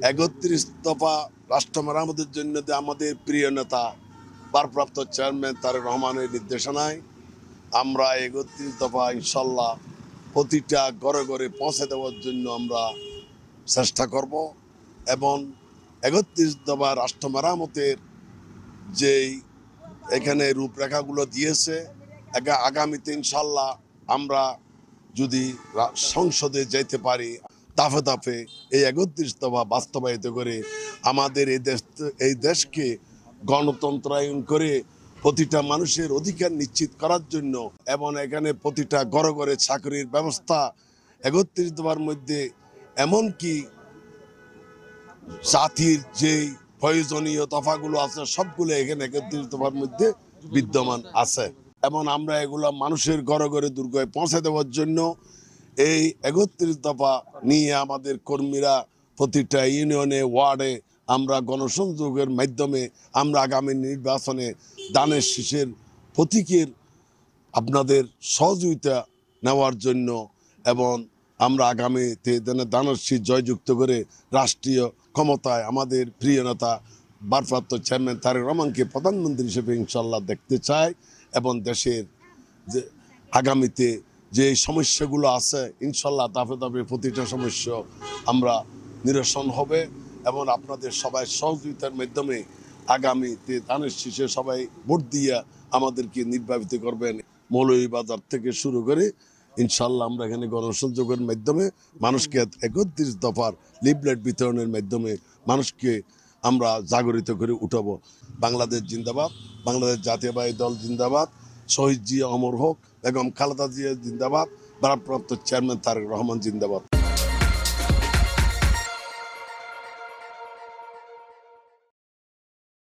31 দফা রাষ্ট্র মেরামতের জন্য যে আমাদের প্রিয় নেতা ভারপ্রাপ্ত চেয়ারম্যান তারেক রহমানের নির্দেশনায় আমরা 31 দফা ইনশাল্লাহ প্রতিটা ঘরে ঘরে পৌঁছে দেওয়ার জন্য আমরা চেষ্টা করব এবং 31 দফা রাষ্ট্র মেরামতের যেই এখানে রূপরেখাগুলো দিয়েছে আগামীতে ইনশাল্লাহ আমরা যদি সংসদে যেতে পারি তাফে তাফে এই 31 দফা বাস্তবায়িত করে আমাদের এই দেশকে গণতন্ত্রায়ন করে প্রতিটা মানুষের অধিকার নিশ্চিত করার জন্য এবং এখানে প্রতিটা ঘরে ঘরে চাকরির ব্যবস্থা 31 দফার মধ্যে এমনকি জাতির যে প্রয়োজনীয় দফাগুলো আছে সবগুলো এখানে 31 দফার মধ্যে বিদ্যমান আছে এবং আমরা এগুলো মানুষের ঘরে ঘরে দুর্গয় পৌঁছে দেওয়ার জন্য এই 31 দফা নিয়ে আমাদের কর্মীরা প্রতিটা ইউনিয়নে ওয়ার্ডে আমরা গণসংযোগের মাধ্যমে আমরা আগামী নির্বাচনে দানের শীষের প্রতীকের আপনাদের সহযোগিতা নেওয়ার জন্য এবং আমরা আগামীতে দানের শীষ জয়যুক্ত করে রাষ্ট্রীয় ক্ষমতায় আমাদের প্রিয় নেতা ভারপ্রাপ্ত চেয়ারম্যান তারেক রহমানকে প্রধানমন্ত্রী হিসেবে ইনশাল্লাহ দেখতে চাই এবং দেশের যে আগামীতে যে সমস্যাগুলো আছে ইনশাল্লাহ দাফে দাফে প্রতিটা সমস্যা আমরা নিরসন হবে এবং আপনাদের সবাই সহযোগিতার মাধ্যমে আগামীতে ধানের শীষে সবাই ভোট দিয়ে আমাদেরকে নির্বাচিত করবেন। মৌলভীবাজার থেকে শুরু করে ইনশাল্লাহ আমরা এখানে গণসংযোগের মাধ্যমে মানুষকে 31 দফার লিফলেট বিতরণের মাধ্যমে মানুষকে আমরা জাগরিত করে উঠাবো। বাংলাদেশ জিন্দাবাদ, বাংলাদেশ জাতীয়তাবাদী দল জিন্দাবাদ, শহীদ জিয়া অমর হোক, বেগম খালেদা জিয়া জিন্দাবাদ, ভারপ্রাপ্ত চেয়ারম্যান তারেক রহমান জিন্দাবাদ।